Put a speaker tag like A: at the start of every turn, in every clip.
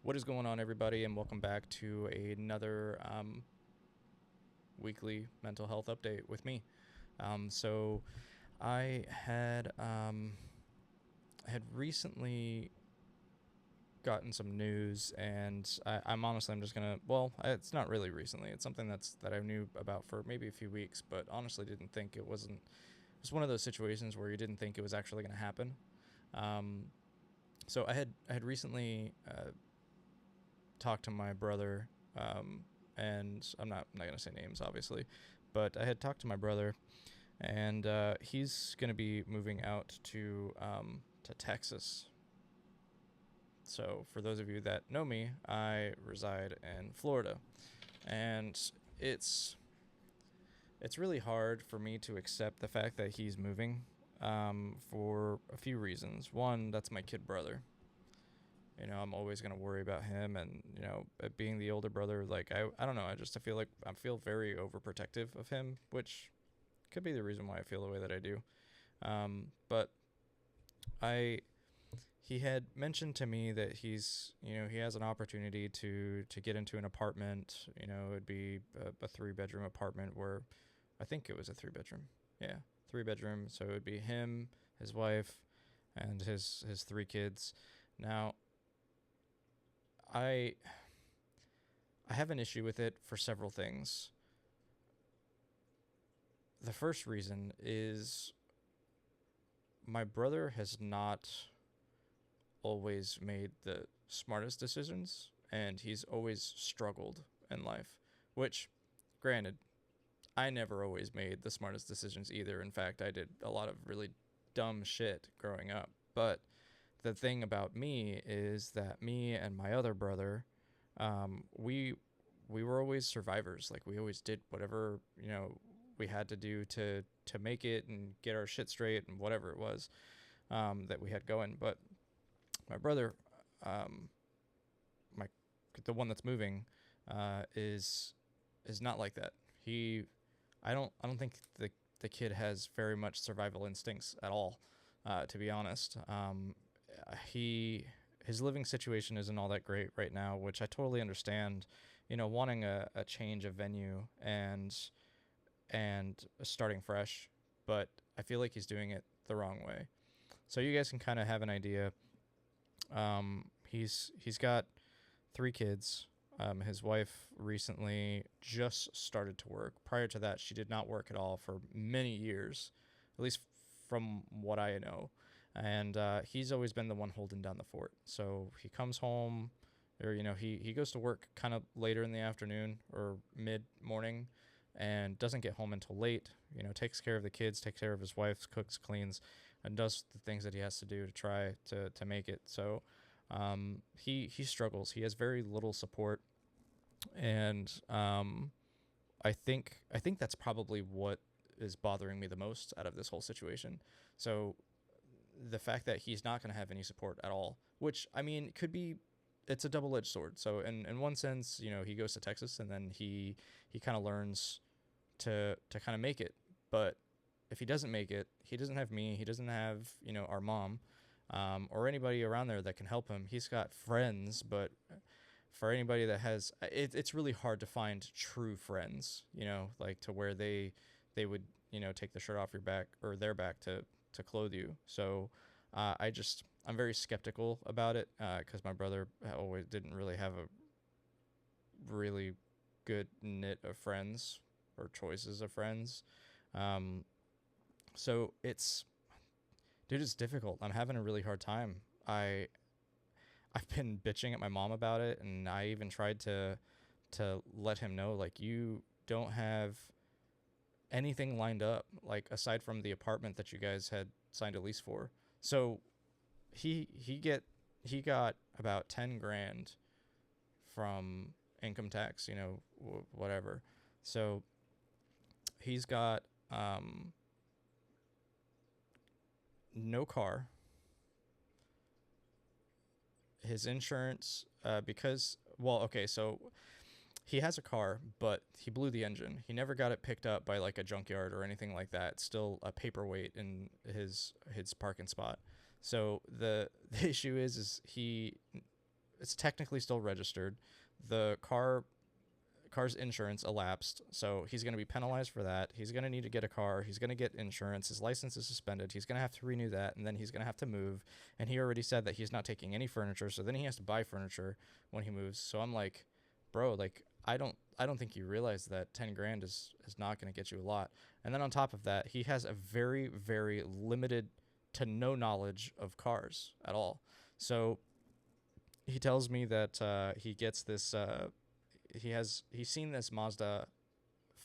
A: What is going on, everybody, and welcome back to another weekly mental health update with me. So, I had recently gotten some news, and I'm honestly I'm just gonna. Well, it's not really recently. It's something that I knew about for maybe a few weeks, but honestly didn't think it wasn't. It's one of those situations where you didn't think it was actually going to happen. Um, so I had recently talked to my brother, and I'm not gonna say names, obviously, but I had talked to my brother, and he's gonna be moving out to Texas. So for those of you that know me, I reside in Florida, and it's it's really hard for me to accept the fact that he's moving, for a few reasons. One, that's my kid brother. I'm always gonna worry about him, and being the older brother, like I don't know, I feel like I feel very overprotective of him, which could be the reason why I feel the way that I do. But I he had mentioned to me that he has an opportunity to get into an apartment. It'd be a 3 bedroom apartment where I think it was a 3 bedroom. Yeah, 3 bedroom. So it would be him, his wife, and his 3 kids. Now, I I have an issue with it for several things. The first reason is my brother has not always made the smartest decisions, and he's always struggled in life, which, granted, I never always made the smartest decisions either. In fact, I did a lot of really dumb shit growing up. But the thing about me is that me and my other brother, we were always survivors. Like, we always did whatever we had to do to make it and get our shit straight and whatever it was, that we had going. But my brother, um, my the one that's moving, is not like that. He, I don't think the kid has very much survival instincts at all. To be honest, he his living situation isn't all that great right now, which I totally understand. Wanting a change of venue and starting fresh, but I feel like he's doing it the wrong way. So you guys can kind of have an idea. He's got 3 kids. His wife recently just started to work. Prior to that, she did not work at all for many years, at least from what I know. And he's always been the one holding down the fort. So he comes home, or he goes to work kind of later in the afternoon or mid morning, and doesn't get home until late. Takes care of the kids, takes care of his wife, cooks, cleans, and does the things that he has to do to try to make it. So he struggles. He has very little support, and I think that's probably what is bothering me the most out of this whole situation. So the fact that he's not going to have any support at all, which I mean could be, it's a double-edged sword. So in one sense, he goes to Texas, and then he kind of learns to kind of make it. But if he doesn't make it, he doesn't have me. He doesn't have our mom, or anybody around there that can help him. He's got friends, but for anybody that has it's really hard to find true friends. Like to where they would take the shirt off your back or their back to clothe you. So I'm very skeptical about it, because my brother always didn't really have a really good knit of friends or choices of friends. Um, so it's difficult. I'm having a really hard time. I've been bitching at my mom about it, and I even tried to let him know, like, you don't have anything lined up, like, aside from the apartment that you guys had signed a lease for. So he got about 10 grand from income tax, whatever. So he's got no car. His insurance, because, well, okay, so he has a car, but he blew the engine. He never got it picked up by like a junkyard or anything like that. It's still a paperweight in his parking spot. So the the issue is it's technically still registered. The car's insurance elapsed, so he's going to be penalized for that. He's going to need to get a car. He's going to get insurance. His license is suspended. He's going to have to renew that, and then he's going to have to move. And he already said that he's not taking any furniture, so then he has to buy furniture when he moves. So I'm like, bro, like I don't think you realize that 10 grand is not going to get you a lot. And then on top of that, he has a very, very limited to no knowledge of cars at all. So he tells me that he gets this he's seen this Mazda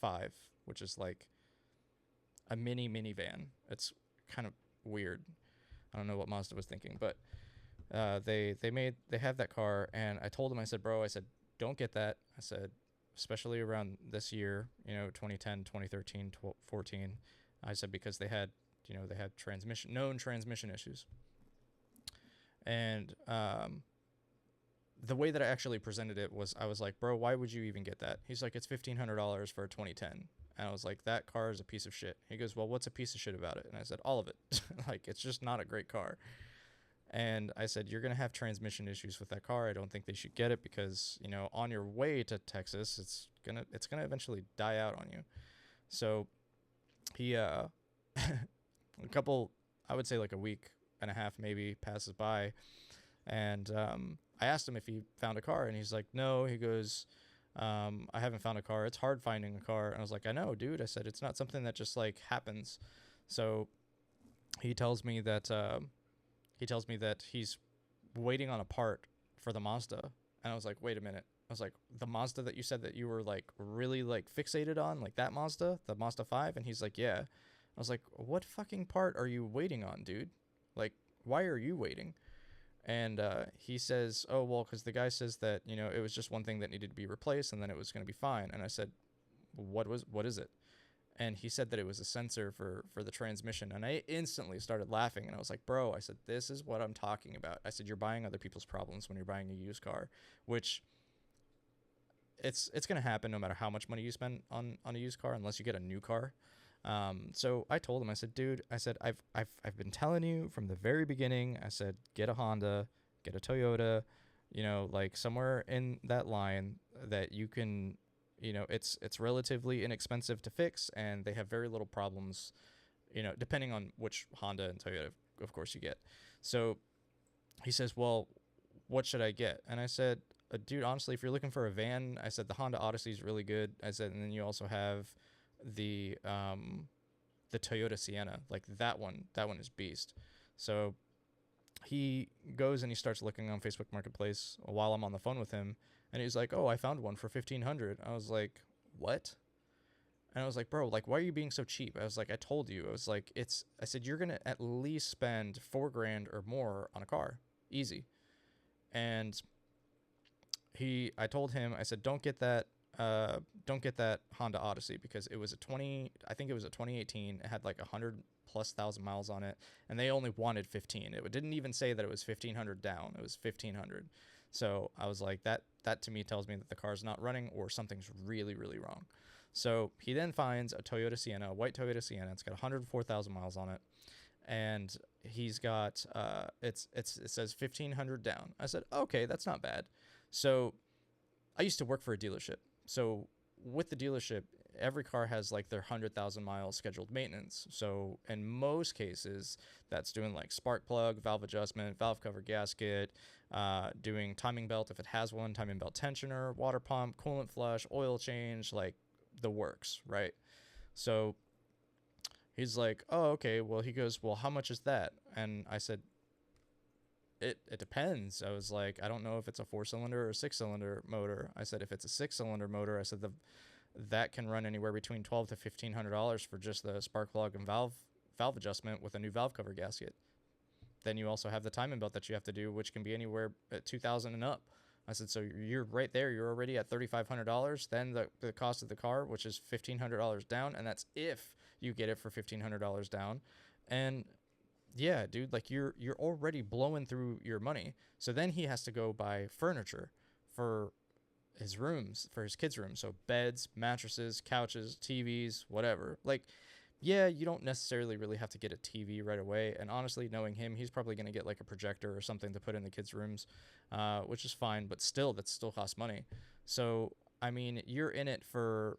A: 5, which is like a mini minivan. It's kind of weird. I don't know what Mazda was thinking, but they have that car, and I told him, I said, bro, I said, don't get that. I said, especially around this year, 2010, 2013, 14. I said, because they had known transmission issues. And the way that I actually presented it was, I was like, bro, why would you even get that? He's like, it's $1,500 for a 2010. And I was like, that car is a piece of shit. He goes, well, what's a piece of shit about it? And I said, all of it. Like, it's just not a great car. And I said, you're going to have transmission issues with that car. I don't think they should get it because, on your way to Texas, it's going to eventually die out on you. So he, a couple, I would say like a week and a half maybe passes by. And, I asked him if he found a car, and he's like, no. He goes, I haven't found a car. It's hard finding a car. And I was like, I know, dude. I said, it's not something that just like happens. So he tells me that he's waiting on a part for the Mazda. And I was like, wait a minute. I was like, the Mazda that you said that you were like really like fixated on, like that Mazda, the Mazda 5? And he's like, yeah. I was like, what fucking part are you waiting on, dude? Like, why are you waiting? And he says, oh, well, because the guy says that, it was just one thing that needed to be replaced and then it was going to be fine. And I said, what is it? And he said that it was a sensor for the transmission. And I instantly started laughing. And I was like, bro, I said, this is what I'm talking about. I said, you're buying other people's problems when you're buying a used car, which it's going to happen no matter how much money you spend on a used car, unless you get a new car. So I told him, I said, dude, I said, I've been telling you from the very beginning. I said, get a Honda, get a Toyota, like somewhere in that line that you can, it's relatively inexpensive to fix, and they have very little problems, depending on which Honda and Toyota, of course, you get. So he says, well, what should I get? And I said, dude, honestly, if you're looking for a van, I said, the Honda Odyssey is really good. I said, and then you also have the Toyota Sienna, like that one is beast. So he goes and he starts looking on Facebook Marketplace while I'm on the phone with him, and he's like, oh, I found one for $1,500. I was like, what? And I was like, bro, like, why are you being so cheap? I was like, I told you. I was like, I said, you're gonna at least spend $4,000 or more on a car, easy. And I told him, I said, don't get that Honda Odyssey, because it was I think it was a 2018. It had like 100,000+ miles on it, and they only wanted 15. It didn't even say that it was 1,500 down. It was 1,500. So I was like, that to me tells me that the car's not running or something's really, really wrong. So he then finds a Toyota Sienna, a white Toyota Sienna. It's got 104,000 miles on it, and he's got it says 1,500 down. I said, okay, that's not bad. So I used to work for a dealership. So with the dealership, every car has like their 100,000 miles scheduled maintenance. So in most cases, that's doing like spark plug, valve adjustment, valve cover gasket, doing timing belt if it has one, timing belt tensioner, water pump, coolant flush, oil change, like the works, right? So he's like, oh, okay. Well, he goes, well, how much is that? And I said, it depends. I was like, I don't know if it's a 4-cylinder or 6-cylinder motor. I said, if it's a 6-cylinder motor, I said that can run anywhere between $1,200 to $1,500 for just the spark plug and valve adjustment with a new valve cover gasket. Then you also have the timing belt that you have to do, which can be anywhere at $2,000 and up. I said, so you're right there. You're already at $3,500. Then the cost of the car, which is $1,500 down, and that's if you get it for $1,500 down. And yeah, dude, like you're already blowing through your money. So then he has to go buy furniture for his rooms, for his kids' rooms. So beds, mattresses, couches, TVs, whatever. Like yeah, you don't necessarily really have to get a TV right away. And honestly, knowing him, he's probably going to get like a projector or something to put in the kids' rooms, which is fine. But still, that still costs money. So I mean, you're in it for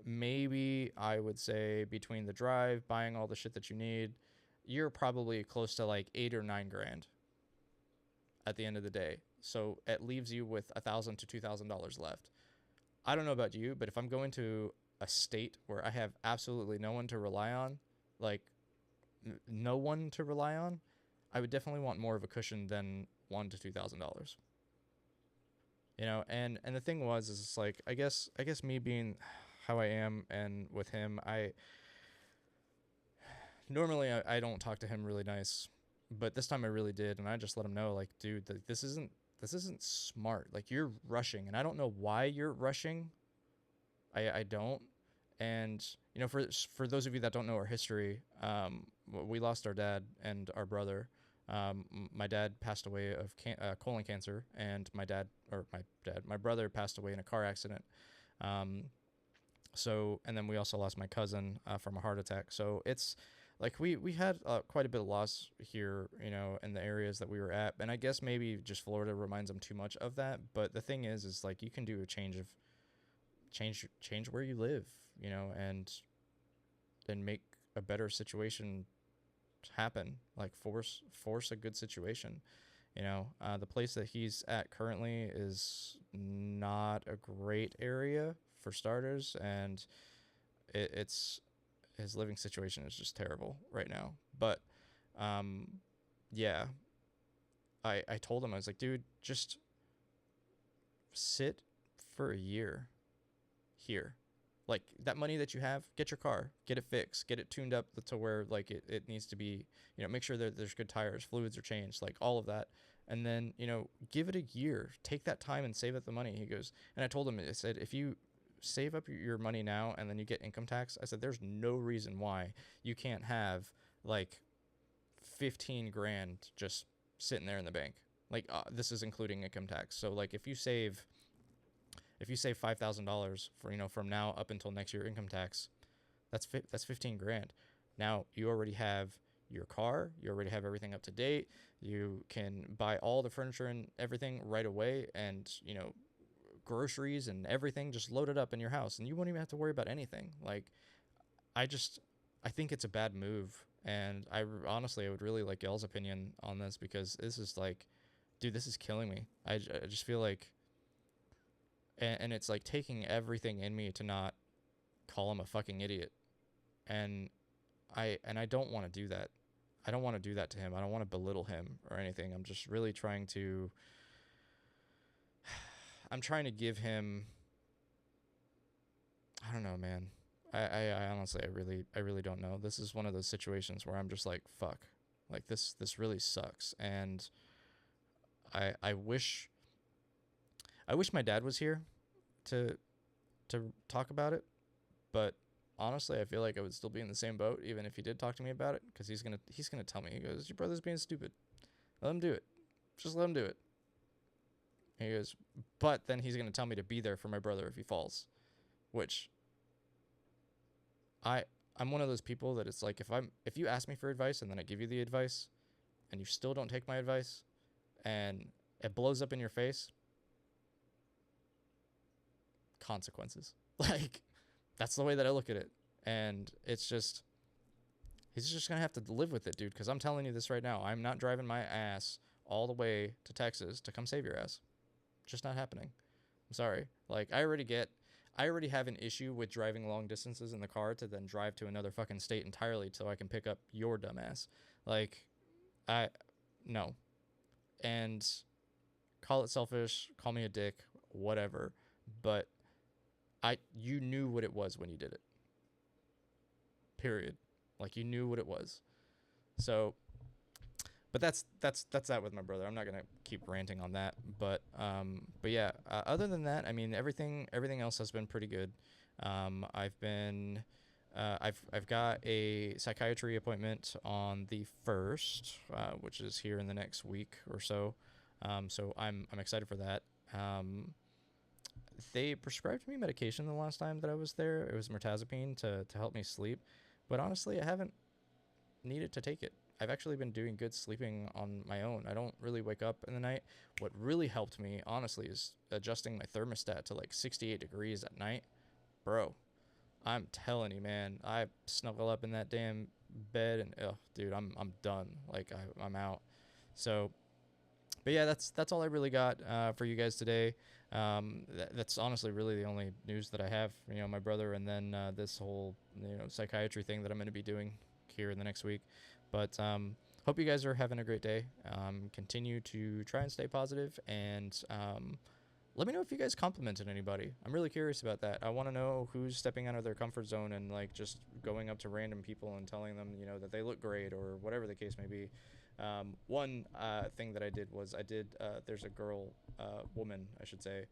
A: maybe I would say between the drive, buying all the shit that you need, you're probably close to like 8 or 9 grand at the end of the day. So it leaves you with $1,000 to $2,000 left. I don't know about you, but if I'm going to a state where I have absolutely no one to rely on, like no one to rely on, I would definitely want more of a cushion than $1,000 to $2,000. And the thing was, is it's like I guess me being how I am, and with him, I normally I don't talk to him really nice, but this time I really did, and I just let him know, like, dude, this isn't smart. Like, you're rushing, and I don't know why you're rushing. I don't. And for those of you that don't know our history, we lost our dad and our brother. My dad passed away of colon cancer, and my brother passed away in a car accident. Um, and then we also lost my cousin from a heart attack. So it's like we had quite a bit of loss here, in the areas that we were at. And I guess maybe just Florida reminds them too much of that. But the thing is like you can do a change where you live, and then make a better situation happen. Like force a good situation. The place that he's at currently is not a great area for starters, and it's his living situation is just terrible right now. But um, yeah, I told him, I was like, dude, just sit for a year here. Like, that money that you have, get your car, get it fixed, get it tuned up to where like it needs to be. Make sure that there's good tires, fluids are changed, like all of that. And then, give it a year, take that time and save up the money. He goes, and I told him, I said, if you save up your money now and then you get income tax, I said, there's no reason why you can't have like 15 grand just sitting there in the bank. Like, this is including income tax. So like if you save $5,000 for from now up until next year income tax, that's 15 grand. Now you already have your car, you already have everything up to date. You can buy all the furniture and everything right away, and groceries and everything just loaded up in your house, and you won't even have to worry about anything. Like, I just I think it's a bad move, and honestly I would really like y'all's opinion on this, because this is like, dude, this is killing me. I just feel like, and it's like taking everything in me to not call him a fucking idiot. And I don't want to do that. I don't want to do that to him. I don't want to belittle him or anything. I'm just really trying to I'm trying to give him, I don't know, man. I honestly I really don't know. This is one of those situations where I'm just like, fuck. Like, this really sucks. And I wish my dad was here to talk about it, but honestly, I feel like I would still be in the same boat even if he did talk to me about it, because he's gonna tell me, he goes, your brother's being stupid. Let him do it. Just let him do it. He goes, but then he's gonna tell me to be there for my brother if he falls, which I I'm one of those people that it's like, if you ask me for advice and then I give you the advice and you still don't take my advice and it blows up in your face, consequences. Like, that's the way that I look at it. And it's just, he's just going to have to live with it, dude. Because I'm telling you this right now. I'm not driving my ass all the way to Texas to come save your ass. Just not happening. I'm sorry. Like, I already have an issue with driving long distances in the car to then drive to another fucking state entirely so I can pick up your dumbass. Like, no. And call it selfish, call me a dick, whatever. But you knew what it was when you did it. Period. Like, you knew what it was. So, but that's that with my brother. I'm not gonna keep ranting on that. But yeah. Other than that, I mean, everything else has been pretty good. I've got a psychiatry appointment on the 1st, which is here in the next week or so. So I'm excited for that. They prescribed me medication the last time that I was there. It was mirtazapine to help me sleep. but honestly, I haven't needed to take it. I've actually been doing good sleeping on my own. I don't really wake up in the night. What really helped me, honestly, is adjusting my thermostat to like 68 degrees at night. Bro, I'm telling you, man, I snuggle up in that damn bed and, oh, dude, I'm done. Like, I'm out. So, but yeah, that's all I really got for you guys today. That's honestly really the only news that I have. You know, my brother, and then this whole psychiatry thing that I'm going to be doing here in the next week. But hope you guys are having a great day. Continue to try and stay positive, and let me know if you guys complimented anybody. I'm really curious about that. I want to know who's stepping out of their comfort zone and like just going up to random people and telling them, that they look great or whatever the case may be. One thing that I did was there's a girl, woman, I should say,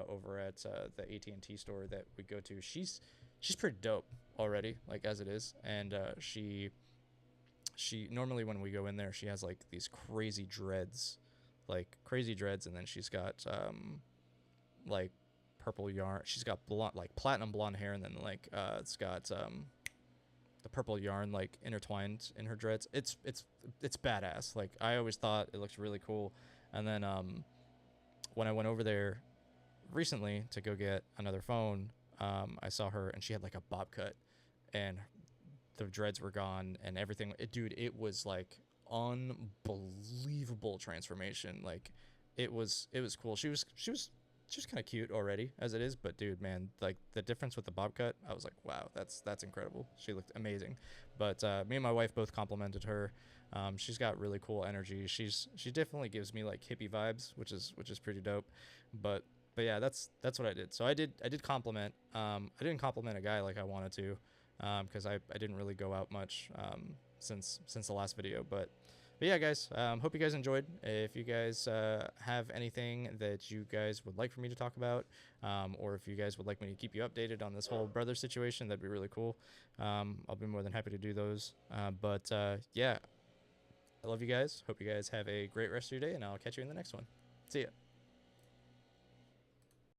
A: over at the AT&T store that we go to. She's pretty dope already, like as it is, and she normally when we go in there, she has like these crazy dreads, and then she's got like purple yarn. She's got blonde, like platinum blonde hair, and then like it's got the purple yarn like intertwined in her dreads. It's badass. Like I always thought it looked really cool. And then when I went over there recently to go get another phone, I saw her and she had like a bob cut, and the dreads were gone and everything. Dude, it was like unbelievable transformation. Like it was cool. She was kind of cute already as it is, but dude, man, like the difference with the bob cut, I was like, wow, that's incredible. She looked amazing. But me and my wife both complimented her. She's got really cool energy. She definitely gives me like hippie vibes, which is pretty dope. But yeah, that's what I did. So I did compliment. I didn't compliment a guy like I wanted to, because I didn't really go out much since the last video, but yeah, guys, hope you guys enjoyed. If you guys have anything that you guys would like for me to talk about, or if you guys would like me to keep you updated on this whole brother situation, that'd be really cool. I'll be more than happy to do those. But yeah, I love you guys. Hope you guys have a great rest of your day, and I'll catch you in the next one. See ya.